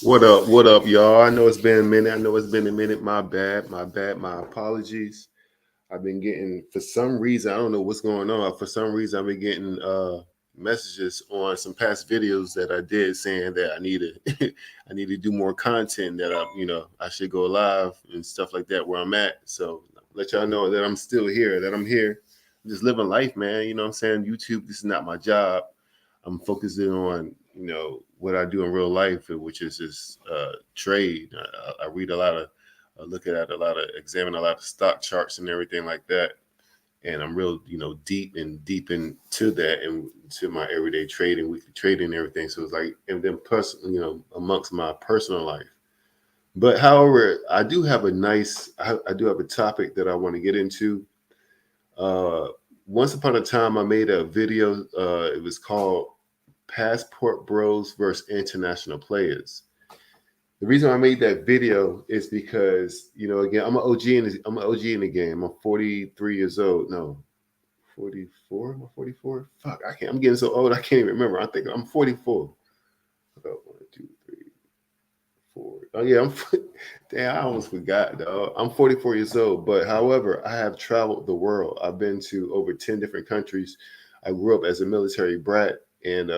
What up, y'all? I know it's been a minute. I know it's been a minute. My bad. My bad. My apologies. I've been getting, for some reason, I don't know what's going on. For some reason, I've been getting messages on some past videos that I did saying that I need to I need to do more content, that I should go live and stuff like that where I'm at. So let y'all know that I'm still here, that I'm here. I'm just living life, man. You know what I'm saying? YouTube, this is not my job. I'm focusing on what I do in real life, which is just trade. I read a lot of, look at a lot of, examine a lot of stock charts and everything like that. And I'm real, deep into that and to my everyday trading, weekly trading, and everything. So it's like, and then plus, amongst my personal life. But however, I do have a topic that I want to get into. Uh, Once upon a time, I made a video. It was called Passport Bros versus International Players. The reason I made that video is because, again, I'm an OG in the game. I'm 43 years old. No, 44. Am I 44? Fuck, I can't. I'm getting so old. I can't even remember. I think I'm 44. About 1, 2, 3, 4. Oh yeah, damn. I almost forgot. Dog. I'm 44 years old. But however, I have traveled the world. I've been to over 10 different countries. I grew up as a military brat, and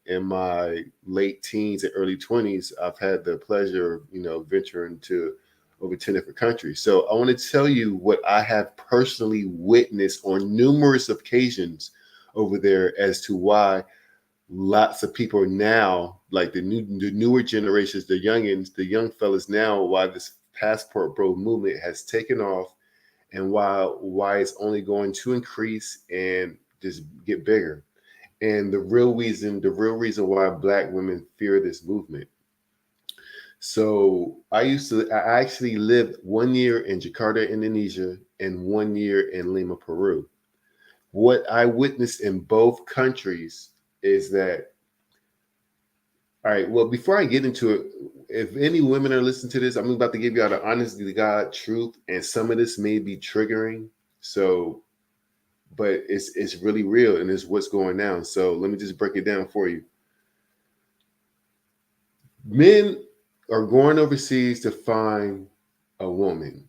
in my late teens and early 20s, I've had the pleasure of venturing to over 10 different countries. So I want to tell you what I have personally witnessed on numerous occasions over there as to why lots of people now, like the newer generations, the youngins, the young fellas now, why this passport bro movement has taken off, and why it's only going to increase and just get bigger. And the real reason why black women fear this movement. So I actually lived 1 year in Jakarta, Indonesia, and 1 year in Lima, Peru. What I witnessed in both countries is that, all right, well, before I get into it, if any women are listening to this, I'm about to give you all the honesty to God truth, and some of this may be triggering. So, but it's really real, and it's what's going down. So let me just break it down for you. Men are going overseas to find a woman.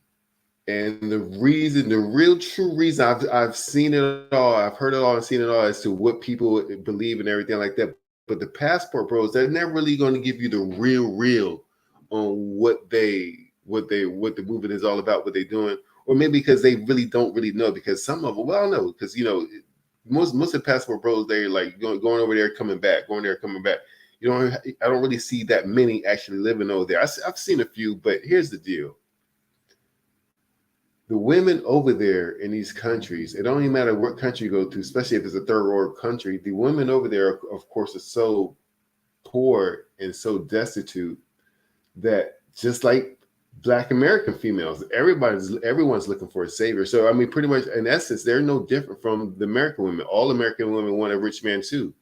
And the real true reason, I've seen it all, I've heard it all and seen it all as to what people believe and everything like that. But the passport bros, they're never really going to give you the real on what the movement is all about, what they're doing, or maybe because they really don't really know. Because some of them, well, I know, because most of the passport bros, they're like going over there, coming back, going there, coming back. I don't really see that many actually living over there. I've seen a few, but here's the deal: the women over there in these countries, it don't even matter what country you go to, especially if it's a third world country, the women over there, of course, are so poor and so destitute that, just like black American females, everyone's looking for a savior. So I mean, pretty much in essence, they're no different from the American women. All American women want a rich man too.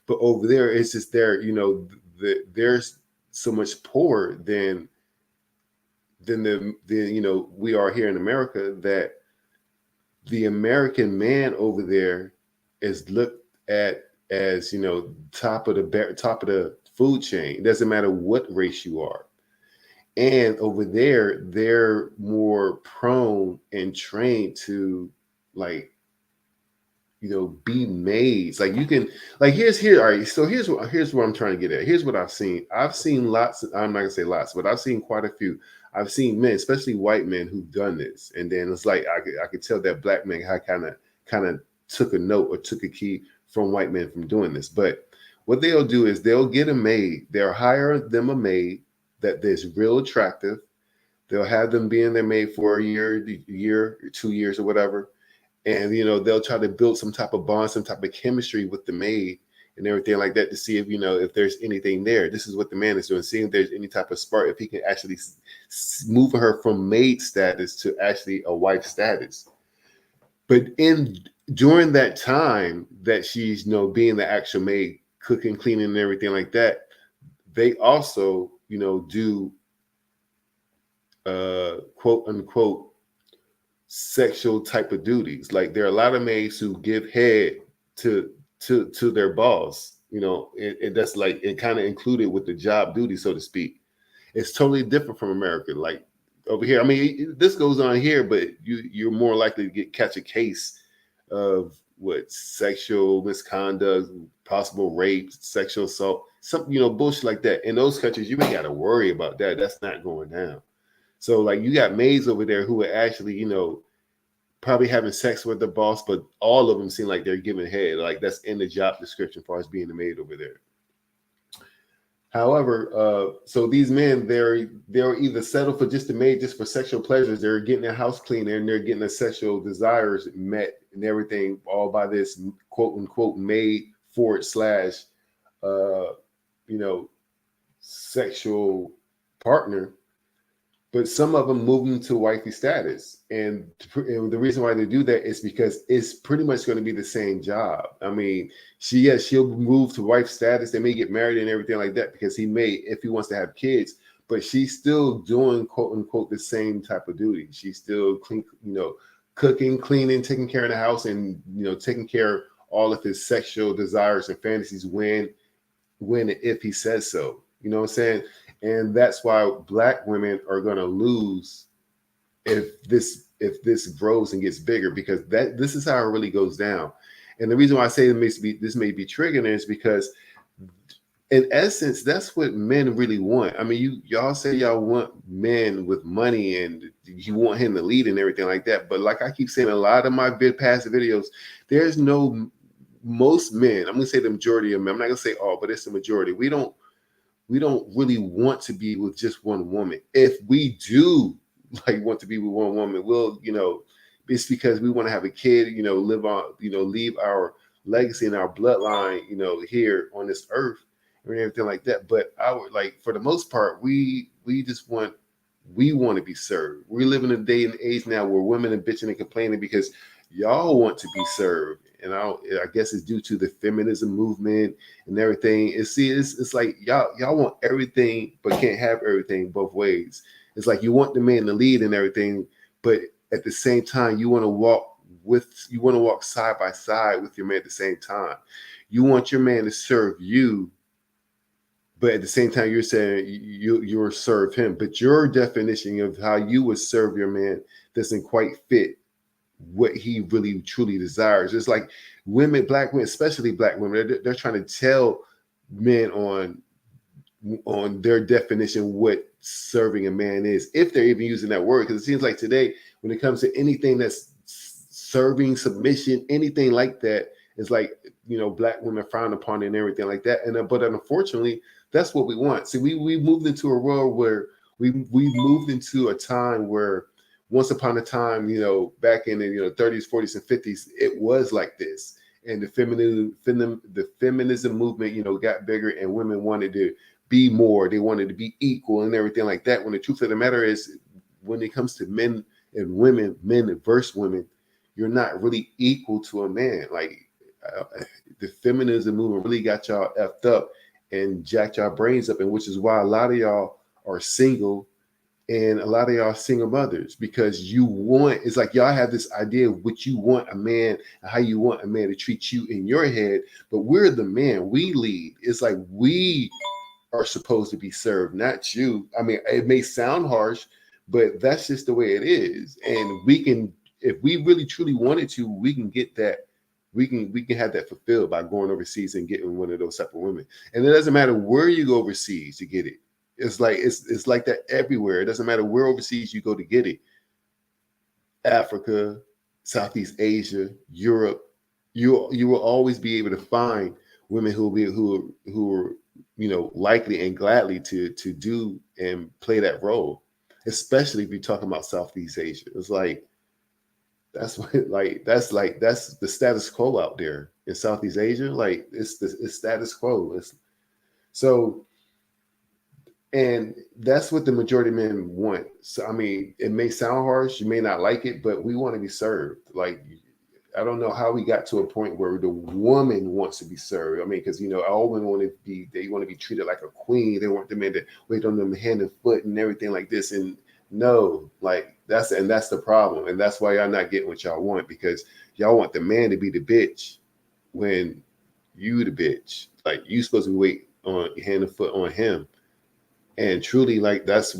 But over there, it's just there's so much poorer than we are here in America, that the American man over there is looked at as top of the food chain. It doesn't matter what race you are. And over there, they're more prone and trained to, like, be maids. Like, you can, like, all right. So here's what I'm trying to get at. Here's what I've seen. I've seen lots. I'm not gonna say lots, but I've seen quite a few. I've seen men, especially white men, who've done this, and then it's like I could tell that black men kind of took a note or took a key from white men from doing this. But what they'll do is they'll get a maid. They'll hire them a maid that is real attractive. They'll have them being their maid for a year, 2 years, or whatever, and they'll try to build some type of bond, some type of chemistry with the maid and everything like that, to see if there's anything there. This is what the man is doing, seeing if there's any type of spark, if he can actually move her from maid status to actually a wife status. But in during that time that she's being the actual maid, cooking, cleaning, and everything like that, they also do quote unquote sexual type of duties. Like, there are a lot of maids who give head to their boss. That's like it kind of included with the job duty, so to speak. It's totally different from America. Like over here, I mean, this goes on here, but you're more likely to catch a case of what sexual misconduct, possible rape, sexual assault, some bullshit like that. In those countries, you ain't got to worry about that. That's not going down. So like you got maids over there who are actually probably having sex with the boss, but all of them seem like they're giving head. Like that's in the job description as far as being the maid over there. However, so these men, they're either settle for just the maid, just for sexual pleasures. They're getting their house clean and they're getting their sexual desires met and everything, all by this quote unquote maid / sexual partner. But some of them move into wifey status, and the reason why they do that is because it's pretty much going to be the same job. I mean, she'll move to wife status. They may get married and everything like that because if he wants to have kids, but she's still doing quote unquote the same type of duty. She's still cooking, cleaning, taking care of the house, and taking care of all of his sexual desires and fantasies when and if he says so. You know what I'm saying? And that's why Black women are going to lose if this grows and gets bigger, because this is how it really goes down. And the reason why I say this may be triggering is because, in essence, that's what men really want. I mean, y'all say y'all want men with money and you want him to lead and everything like that. But like I keep saying, a lot of my past videos, most men, I'm going to say the majority of men, I'm not going to say all, but it's the majority. We don't really want to be with just one woman. If we do want to be with one woman, we'll, it's because we want to have a kid, live on, leave our legacy and our bloodline, here on this earth and everything like that. But for the most part, we want to be served. We live in a day and age now where women are bitching and complaining because y'all want to be served. And I guess it's due to the feminism movement and everything. It's like y'all want everything, but can't have everything both ways. It's like you want the man to lead and everything, but at the same time, you want to walk side by side with your man at the same time. You want your man to serve you, but at the same time, you're saying you'll serve him. But your definition of how you would serve your man doesn't quite fit what he really truly desires. It's like Black women, especially Black women, they're trying to tell men on their definition what serving a man is, if they're even using that word. Because it seems like today, when it comes to anything that's serving, submission, anything like that, it's like Black women frown upon it and everything like that. But unfortunately, that's what we want. See, we moved into a world where we moved into a time where, once upon a time, back in the 30s, 40s, and 50s, it was like this. And the feminism movement, got bigger, and women wanted to be more. They wanted to be equal and everything like that. When the truth of the matter is, when it comes to men and women, men versus women, you're not really equal to a man. Like the feminism movement really got y'all effed up and jacked y'all brains up, and which is why a lot of y'all are single. And a lot of y'all single mothers, because it's like y'all have this idea of what you want a man and how you want a man to treat you in your head. But we're the man, we lead. It's like we are supposed to be served, not you. I mean, it may sound harsh, but that's just the way it is. And we can, if we really truly wanted to, we can get that. We can have that fulfilled by going overseas and getting one of those type of women. And it doesn't matter where you go overseas to get it. It's like that everywhere. It doesn't matter where overseas you go to get it. Africa, Southeast Asia, Europe, you will always be able to find women who are likely and gladly to do and play that role. Especially if you're talking about Southeast Asia. It's like that's the status quo out there in Southeast Asia. Like it's status quo. And that's what the majority of men want. So, I mean, it may sound harsh, you may not like it, but we want to be served. Like, I don't know how we got to a point where the woman wants to be served. I mean, because, all women want to be treated like a queen. They want the man to wait on them hand and foot and everything like this. And no, like that's the problem. And that's why y'all not getting what y'all want, because y'all want the man to be the bitch when you the bitch. Like, you supposed to wait on hand and foot on him. And truly, like that's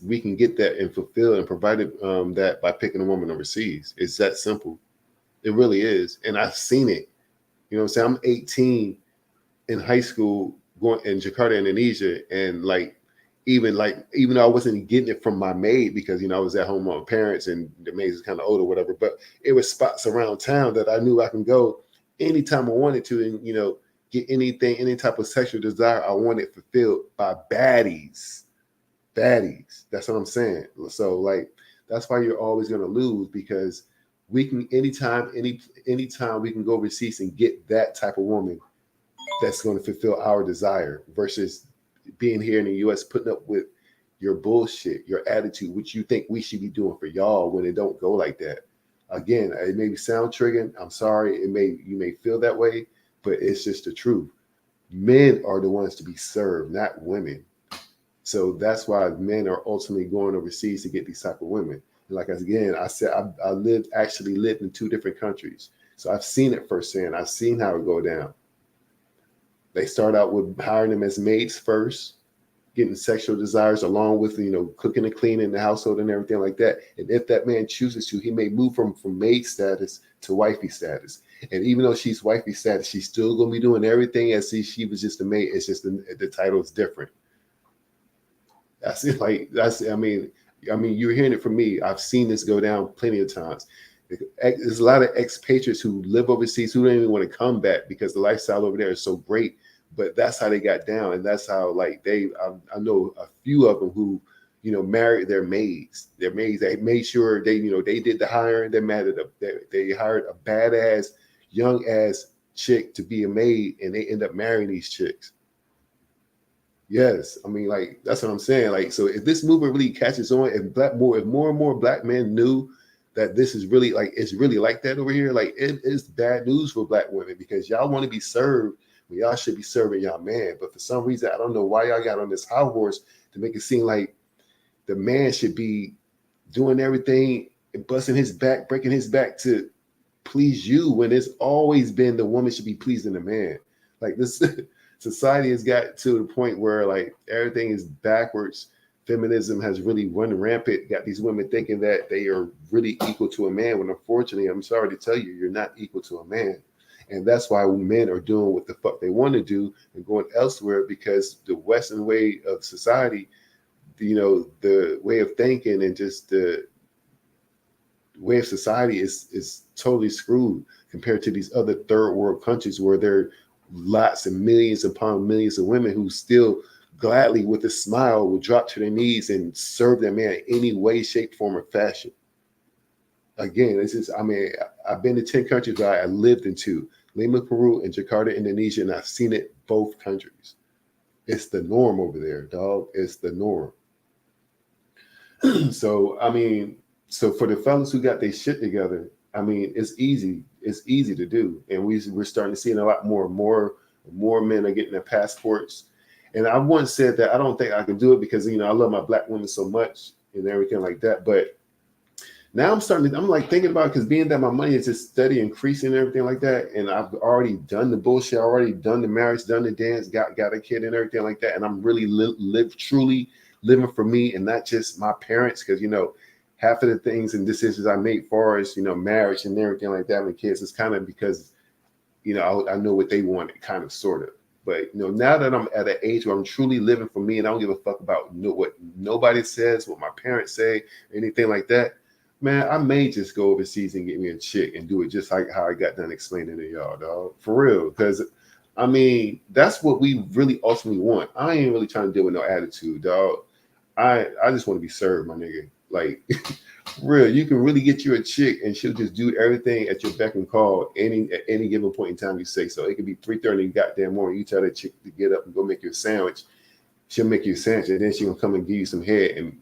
we can get that and fulfill and provide that by picking a woman overseas. It's that simple. It really is. And I've seen it. You know what I'm saying? I'm 18 in high school going in Jakarta, Indonesia, and even though I wasn't getting it from my maid because I was at home with my parents and the maid is kind of old or whatever, but it was spots around town that I knew I can go anytime I wanted to, and get anything, any type of sexual desire I wanted fulfilled by baddies. Baddies. That's what I'm saying. So like that's why you're always gonna lose, because we can anytime we can go overseas and get that type of woman that's going to fulfill our desire versus being here in the US putting up with your bullshit, your attitude, which you think we should be doing for y'all when it don't go like that. Again, it may sound triggering. I'm sorry. You may feel that way, but it's just the truth. Men are the ones to be served, not women. So that's why men are ultimately going overseas to get these type of women. And like again, I said I actually lived in 2 different countries. So I've seen it firsthand. I've seen how it go down. They start out with hiring them as maids first, getting sexual desires along with cooking and cleaning the household and everything like that. And if that man chooses to, he may move from maid status to wifey status. And even though she's wifey status, she's still gonna be doing everything as if she was just a maid. It's just the title is different. That's it. You're hearing it from me. I've seen this go down plenty of times. There's a lot of expatriates who live overseas who don't even want to come back because the lifestyle over there is so great. But that's how they got down, and that's how I know a few of them who married their maids. Their maids, they made sure they did the hiring. They hired a badass young ass chick to be a maid, and they end up marrying these chicks. Yes, that's what I'm saying. So if this movement really catches on, if more and more black men knew that this is really it's really like that over here, it is bad news for black women because y'all want to be served. Y'all should be serving y'all man, but for some reason, I don't know why y'all got on this high horse to make it seem like the man should be doing everything and busting his back, breaking his back to please you, when it's always been the woman should be pleasing the man. This society has got to the point where everything is backwards. Feminism has really run rampant, got these women thinking that they are really equal to a man, when unfortunately, I'm sorry to tell you, you're not equal to a man. And that's why men are doing what the fuck they want to do and going elsewhere, because the Western way of society, the way of thinking and just the way of society is totally screwed compared to these other third world countries where there are lots and millions upon millions of women who still gladly with a smile will drop to their knees and serve their man in any way, shape, form, or fashion. Again, I've been to 10 countries, but I lived in 2, Lima, Peru, and Jakarta, Indonesia, and I've seen it both countries. It's the norm over there, dog. It's the norm. So for the fellas who got their shit together, it's easy. It's easy to do, and we're starting to see a lot more men are getting their passports. And I once said that I don't think I can do it because I love my black women so much and everything like that, but now I'm thinking about it, because being that my money is just steady increasing and everything like that, and I've already done the bullshit, already done the marriage, done the dance, got a kid and everything like that, and I'm really truly living for me and not just my parents, because half of the things and decisions I made far as marriage and everything like that with kids is kind of because I know what they wanted, kind of, sort of. But now that I'm at an age where I'm truly living for me and I don't give a fuck about what nobody says, what my parents say, anything like that. Man, I may just go overseas and get me a chick and do it just like how I got done explaining to y'all, dog. For real. Because, that's what we really ultimately want. I ain't really trying to deal with no attitude, dog. I just want to be served, my nigga. Real, you can really get you a chick and she'll just do everything at your beck and call at any given point in time you say so. It could be 3:30 goddamn morning. You tell that chick to get up and go make you a sandwich. She'll make you a sandwich, and then she's gonna come and give you some head and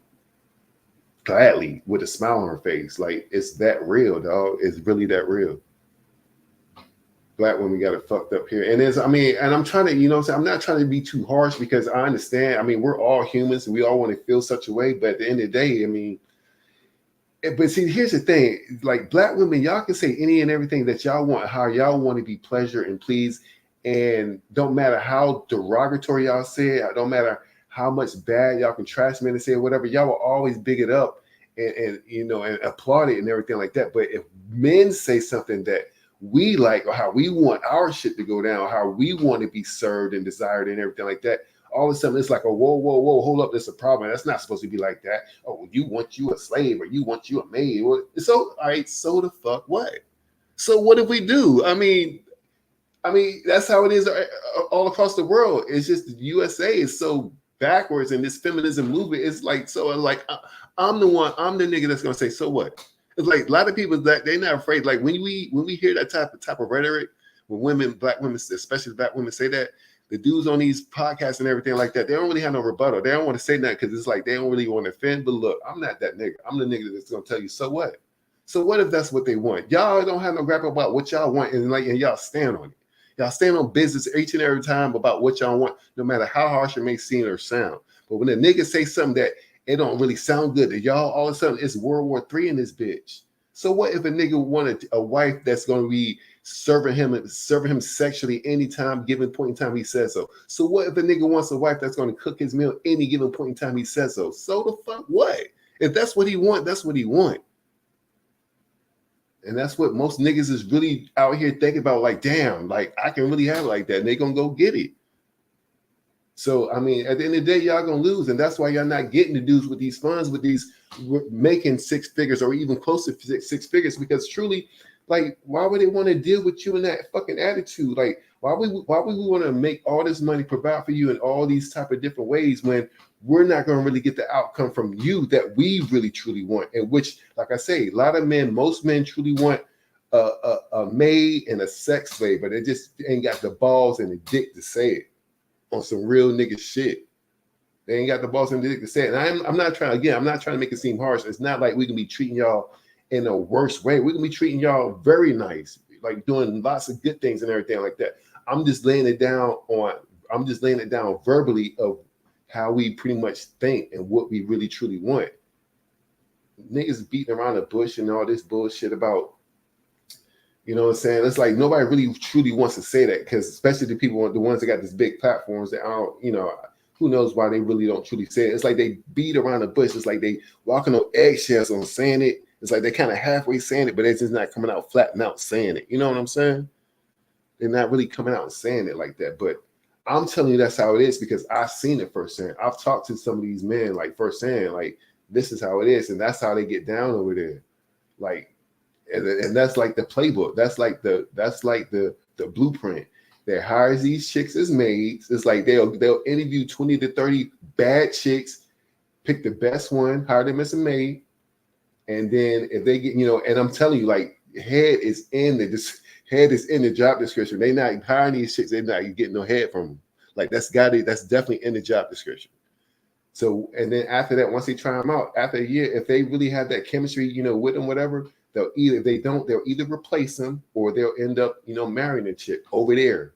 gladly with a smile on her face. It's that real, dog. It's really that real. Black women got it fucked up here. And and I'm trying to, I'm not trying to be too harsh because I understand. We're all humans and we all want to feel such a way. But at the end of the day, but see, here's the thing. Black women, y'all can say any and everything that y'all want, how y'all want to be pleasured and pleased. And don't matter how derogatory y'all say it, don't matter how much bad y'all can trash men and say whatever, y'all will always big it up and you know and applaud it and everything like that. But if men say something that we like or how we want our shit to go down, how we want to be served and desired and everything like that, all of a sudden it's like a whoa, whoa, whoa, hold up, there's a problem. That's not supposed to be like that. Oh, you want you a slave or you want you a maid. So all right, so the fuck what? So what if we do? I mean, that's how it is all across the world. It's just the USA is so backwards, and this feminism movement is like so. Like I'm the nigga that's gonna say, so what? It's like a lot of people that they're not afraid. Like when we hear that type of rhetoric, when black women, especially black women, say that, the dudes on these podcasts and everything like that, they don't really have no rebuttal. They don't want to say that because it's like they don't really want to offend. But look, I'm not that nigga. I'm the nigga that's gonna tell you, so what? So what if that's what they want? Y'all don't have no grab about what y'all want, and y'all stand on it. Y'all stand on business each and every time about what y'all want, no matter how harsh it may seem or sound. But when a nigga say something that it don't really sound good, that y'all all of a sudden it's World War III in this bitch. So what if a nigga wanted a wife that's going to be serving him sexually anytime, given point in time he says so? So what if a nigga wants a wife that's going to cook his meal any given point in time he says so? So the fuck what? If that's what he want, that's what he want. And that's what most niggas is really out here thinking about. Like, damn, like I can really have it like that. And they gonna go get it. So, I mean, at the end of the day, y'all gonna lose. And that's why y'all not getting the dudes with these funds, with these making six figures or even close to six figures. Because truly, like, why would they want to deal with you in that fucking attitude? Like, why would we want to make all this money, provide for you in all these type of different ways when we're not going to really get the outcome from you that we really truly want? And which, like I say, a lot of men, most men truly want a maid and a sex slave, but they just ain't got the balls and the dick to say it on some real nigga shit. They ain't got the balls and the dick to say it. And I'm not trying to make it seem harsh. It's not like we can be treating y'all in a worse way. We can be treating y'all very nice, like doing lots of good things and everything like that. I'm just laying it down verbally of how we pretty much think and what we really truly want. Niggas beating around the bush and all this bullshit about, you know what I'm saying? It's like nobody really truly wants to say that, because especially the people, the ones that got these big platforms that I don't, you know, who knows why they really don't truly say it. It's like they beat around the bush. It's like they walking on eggshells on saying it. It's like they kind of halfway saying it, but it's just not coming out flat and out saying it. You know what I'm saying? They're not really coming out and saying it like that. But I'm telling you that's how it is, because I've seen it firsthand. I've talked to some of these men like firsthand, like this is how it is, and that's how they get down over there. Like, and that's like the playbook. That's like the blueprint. They hires these chicks as maids. It's like they'll interview 20 to 30 bad chicks, pick the best one, hire them as a maid. And then if they get, you know, and I'm telling you, like head is in the job description. They not hiring these chicks. They're not getting no head from them. Like that's definitely in the job description. So, and then after that, once they try them out, after a year, if they really have that chemistry, you know, with them, whatever, they'll either replace them or they'll end up, you know, marrying a chick over there.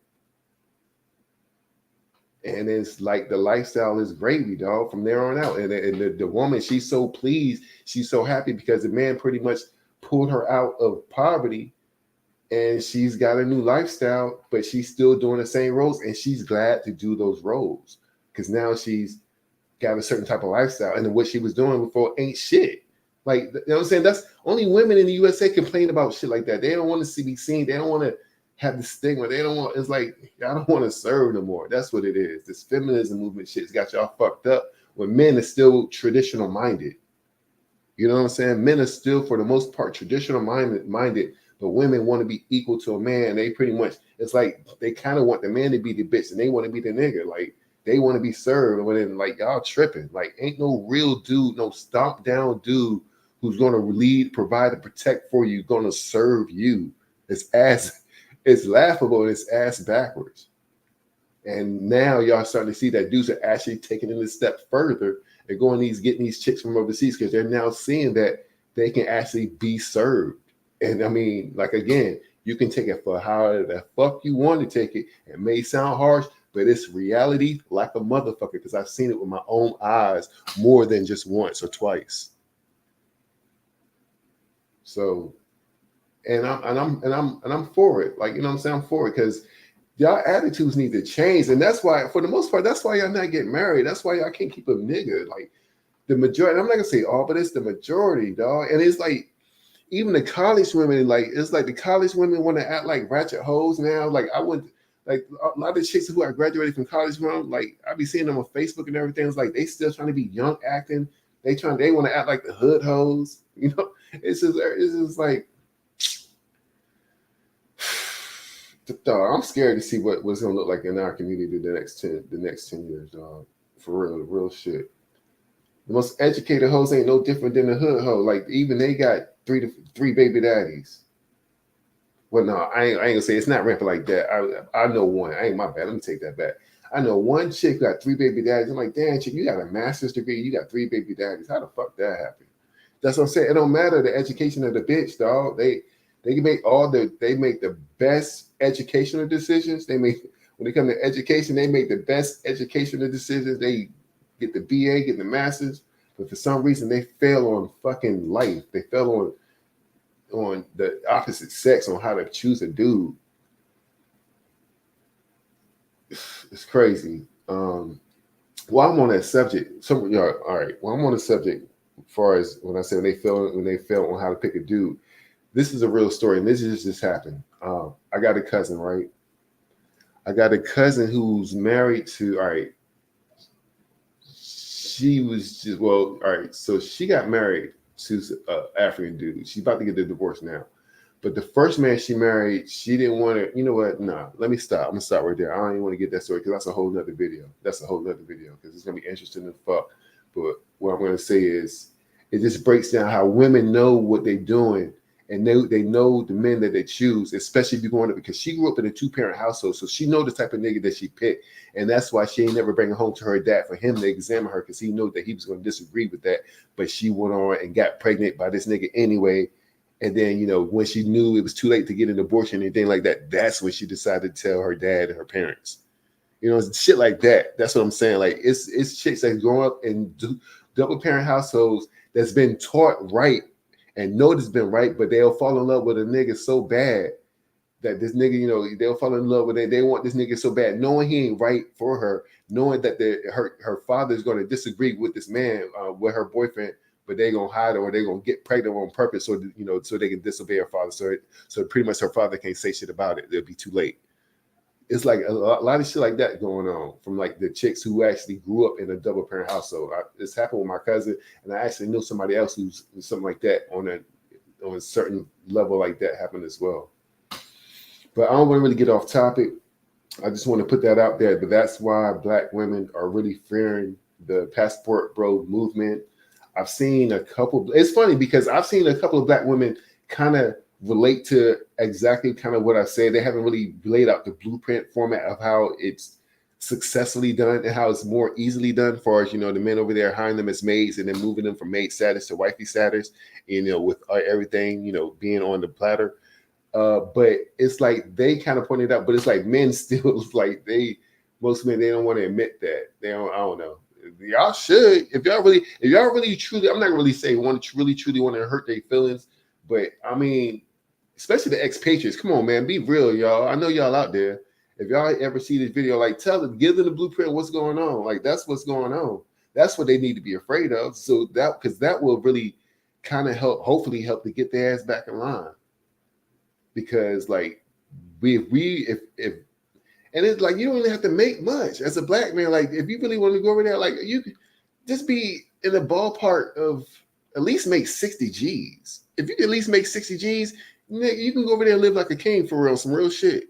And it's like the lifestyle is gravy, dog, from there on out. And the woman, she's so pleased, she's so happy because the man pretty much pulled her out of poverty, and she's got a new lifestyle, but she's still doing the same roles, and she's glad to do those roles because now she's got a certain type of lifestyle, and what she was doing before ain't shit. Like, you know what I'm saying? That's only women in the USA complain about shit like that. They don't want to be seen. They don't want to have the stigma. They don't want. It's like I don't want to serve no more. That's what it is. This feminism movement shit's got y'all fucked up. When men are still traditional minded. You know what I'm saying? Men are still, for the most part, traditional minded, but women want to be equal to a man. They pretty much, it's like they kind of want the man to be the bitch and they want to be the nigga. Like they want to be served. And then like y'all tripping. Like ain't no real dude, no stomp down dude who's gonna lead, provide, and protect for you, gonna serve you. It's laughable and it's ass backwards. And now y'all starting to see that dudes are actually taking it a step further and getting these chicks from overseas because they're now seeing that they can actually be served. And I mean, like again, you can take it for however the fuck you want to take it. It may sound harsh, but it's reality like a motherfucker because I've seen it with my own eyes more than just once or twice. So, and I'm for it. Like, you know what I'm saying? I'm for it because Y'all attitudes need to change. And that's why, for the most part, that's why y'all not getting married. That's why y'all can't keep a nigga. Like the majority, I'm not gonna say all, but it's the majority, dog. And it's like even the college women, like it's like the college women want to act like ratchet hoes now. Like I went, like a lot of the chicks who I graduated from college from, like I be seeing them on Facebook and everything. It's like they still trying to be young acting. They want to act like the hood hoes. You know, it's just like, dog, I'm scared to see what's gonna look like in our community the next 10 years, dog. For real shit. The most educated hoes ain't no different than the hood hoe. Like even they got three baby daddies. Well, no, I ain't gonna say it's not rampant like that. I know one. I ain't my bad. Let me take that back. I know one chick got three baby daddies. I'm like, damn, chick, you got a master's degree. You got three baby daddies. How the fuck that happened? That's what I'm saying. It don't matter the education of the bitch, dog. They make the best educational decisions. They make when it comes to education, they make the best educational decisions. They get the BA, get the masters, but for some reason they fail on fucking life. They fail on the opposite sex on how to choose a dude. It's crazy. While I'm on that subject, some y'all, all right. While I'm on the subject, as far as when I say when they fail on how to pick a dude, this is a real story, and this just happened. I got a cousin, right? I got a cousin who's married to. All right, she was just well. All right, so she got married to African dude. She's about to get the divorce now. But the first man she married, she didn't want to. You know what? Nah, let me stop. I'm gonna stop right there. I don't even want to get that story because that's a whole nother video. That's a whole nother video because it's gonna be interesting as fuck. But what I'm gonna say is, it just breaks down how women know what they're doing and they know the men that they choose, especially if you're going up because she grew up in a 2-parent household, so she know the type of nigga that she picked, and that's why she ain't never bring it home to her dad for him to examine her because he knew that he was going to disagree with that, but she went on and got pregnant by this nigga anyway. And then, when she knew it was too late to get an abortion and anything like that, that's when she decided to tell her dad and her parents. Shit like that. That's what I'm saying. Like it's chicks that grow up in double parent households that's been taught right and know it's been right, but they'll fall in love with a nigga so bad that this nigga, they'll fall in love with it. They want this nigga so bad, knowing he ain't right for her, knowing that her father is going to disagree with this man, with her boyfriend, but they're gonna hide her or they're gonna get pregnant on purpose, so they can disobey her father. So pretty much her father can't say shit about it. It'll be too late. It's like a lot of shit like that going on from like the chicks who actually grew up in a double parent household. This happened with my cousin, and I actually knew somebody else who's something like that on a certain level like that happened as well. But I don't want to really get off topic. I just want to put that out there. But that's why Black women are really fearing the passport bro movement. I've seen a couple. It's funny because I've seen a couple of Black women kind of relate to exactly kind of what I said. They haven't really laid out the blueprint format of how it's successfully done and how it's more easily done, for as the men over there hiring them as maids and then moving them from maid status to wifey status, with everything being on the platter. But it's like they kind of pointed out, but it's like men still like most men, they don't want to admit that. They don't. I don't know. Y'all should, if y'all really truly, I'm not gonna really say want to really truly want to hurt their feelings, but I mean, especially the expatriates. Come on, man, be real, y'all. I know y'all out there. If y'all ever see this video, like tell them, give them the blueprint. What's going on? Like that's what's going on. That's what they need to be afraid of. So because that will really kind of hopefully help to get their ass back in line. Because like if and it's like you don't even have to make much as a Black man. Like if you really want to go over there, like you could just be in the ballpark of at least make 60 G's. If you can at least make 60 G's, you can go over there and live like a king for real, some real shit.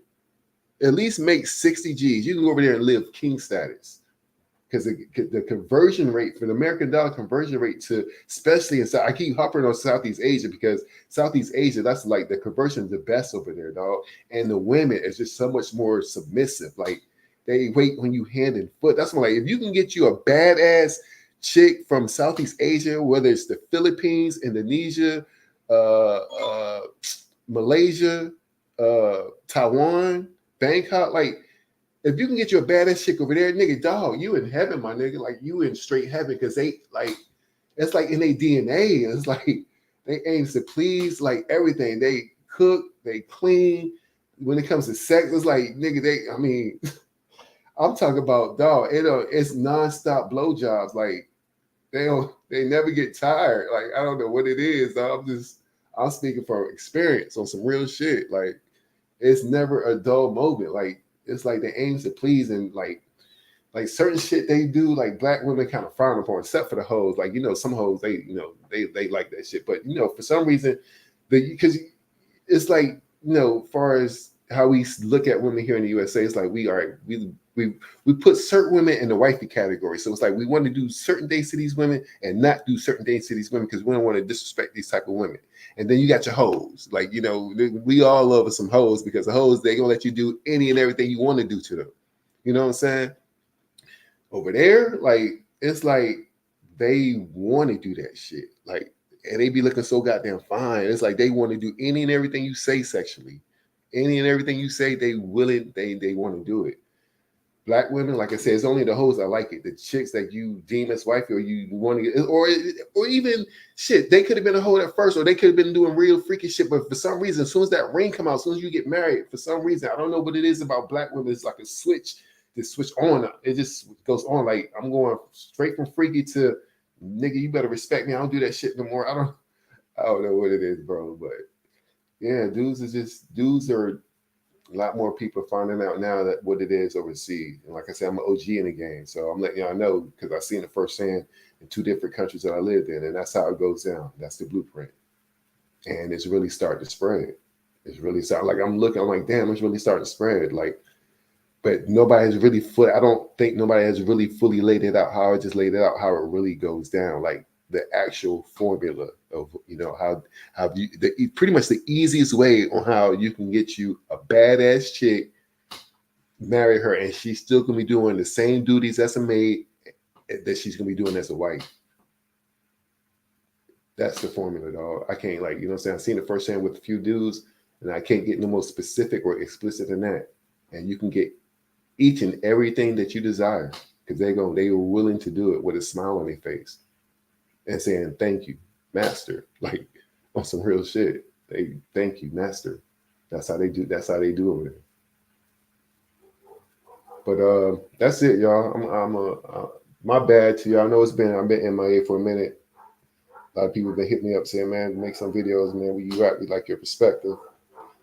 At least make 60 G's. You can go over there and live king status. Because the conversion rate for the American dollar conversion rate to, especially in I keep hopping on Southeast Asia because Southeast Asia, that's like the conversion is the best over there, dog. And the women is just so much more submissive. Like they wait when you hand and foot. That's why, like, if you can get you a badass chick from Southeast Asia, whether it's the Philippines, Indonesia, Malaysia, Taiwan, Bangkok, like. If you can get you a badass chick over there, nigga, dog, you in heaven, my nigga. Like you in straight heaven because they like it's like in their DNA. It's like they aim to please like everything. They cook, they clean, when it comes to sex, it's like nigga, I mean, I'm talking about dog. It's nonstop blowjobs. Like they never get tired. Like I don't know what it is. I'm speaking from experience on some real shit. Like it's never a dull moment. Like it's like they aim to please and like certain shit they do, like black women kind of frown upon, except for the hoes. Like some hoes they like that shit, but for some reason, because it's like far as how we look at women here in the USA, it's like we put certain women in the wifey category. So it's like we want to do certain things to these women and not do certain things to these women because we don't want to disrespect these type of women. And then you got your hoes, like we all love some hoes because the hoes they gonna let you do any and everything you want to do to them. You know what I'm saying? Over there, like it's like they want to do that shit. Like, and they be looking so goddamn fine. It's like they want to do any and everything you say sexually. Any and everything you say, they willing, they want to do it. Black women, like I said, it's only the hoes that like it. The chicks that you deem as wifey or you want to get, or even shit, they could have been a hoe at first, or they could have been doing real freaky shit. But for some reason, as soon as that ring come out, as soon as you get married, for some reason, I don't know what it is about black women. It's like a switch. This switch on, it just goes on. Like I'm going straight from freaky to nigga. You better respect me. I don't do that shit no more. I don't know what it is, bro. But yeah, dudes are a lot more people finding out now that what it is overseas. And like I said, I'm an OG in the game. So I'm letting y'all know because I've seen it firsthand in 2 different countries that I lived in. And that's how it goes down. That's the blueprint. And it's really starting to spread. It's really starting, like I'm like, damn, it's really starting to spread. Like, but nobody has really I don't think nobody has really fully laid it out how I just laid it out, how it really goes down. Like the actual formula of how you pretty much the easiest way on how you can get you a badass chick, marry her, and she's still gonna be doing the same duties as a maid that she's gonna be doing as a wife. That's the formula, dog. I can't what I'm saying. I've seen it firsthand with a few dudes, and I can't get no more specific or explicit than that. And you can get each and everything that you desire because they are willing to do it with a smile on their face and saying thank you, master, like on some real shit. They thank you, master. That's how they do over there. But that's it, y'all. My bad to y'all. I know I've been MIA for a minute. A lot of people have been hitting me up saying, man, make some videos, man, where you at? We like your perspective.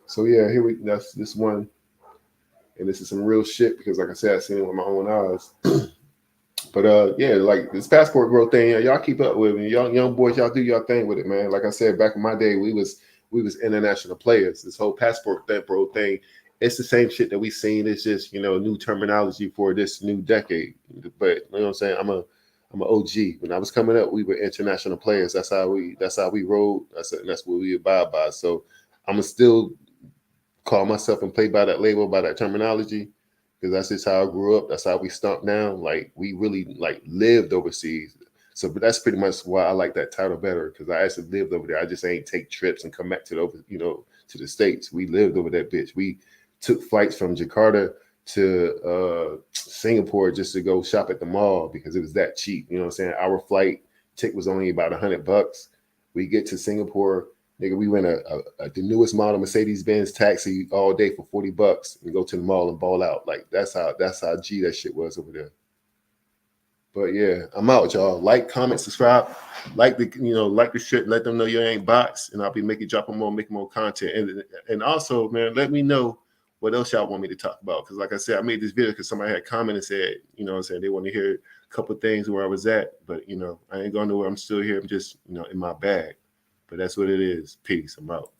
So yeah, that's this one. And this is some real shit because, like I said, I've seen it with my own eyes. But yeah, like this passport growth thing, y'all keep up with me. Y'all young boys, y'all do your thing with it, man. Like I said, back in my day, we was international players. This whole passport bro thing, it's the same shit that we seen. It's just new terminology for this new decade. But you know what I'm saying? I'm an OG. When I was coming up, we were international players. That's how we rolled. That's what we abide by. So I'm gonna still call myself and play by that label, by that terminology, because that's just how I grew up. That's how we stomped down. Like we really lived overseas. So, but that's pretty much why I like that title better because I actually lived over there. I just ain't take trips and come back to the States. We lived over that bitch. We took flights from Jakarta to Singapore just to go shop at the mall because it was that cheap. You know what I'm saying? Our flight ticket was only about $100. We get to Singapore. Nigga, we rent the newest model Mercedes-Benz taxi all day for $40 and go to the mall and ball out. Like that's how G that shit was over there. But yeah, I'm out, y'all. Like, comment, subscribe, like the shit. Let them know you ain't boxed, and I'll be making more content. And also, man, let me know what else y'all want me to talk about. Because like I said, I made this video because somebody had commented and said, they want to hear a couple of things where I was at. But I ain't going nowhere. I'm still here. I'm just in my bag. But that's what it is. Peace. I'm out.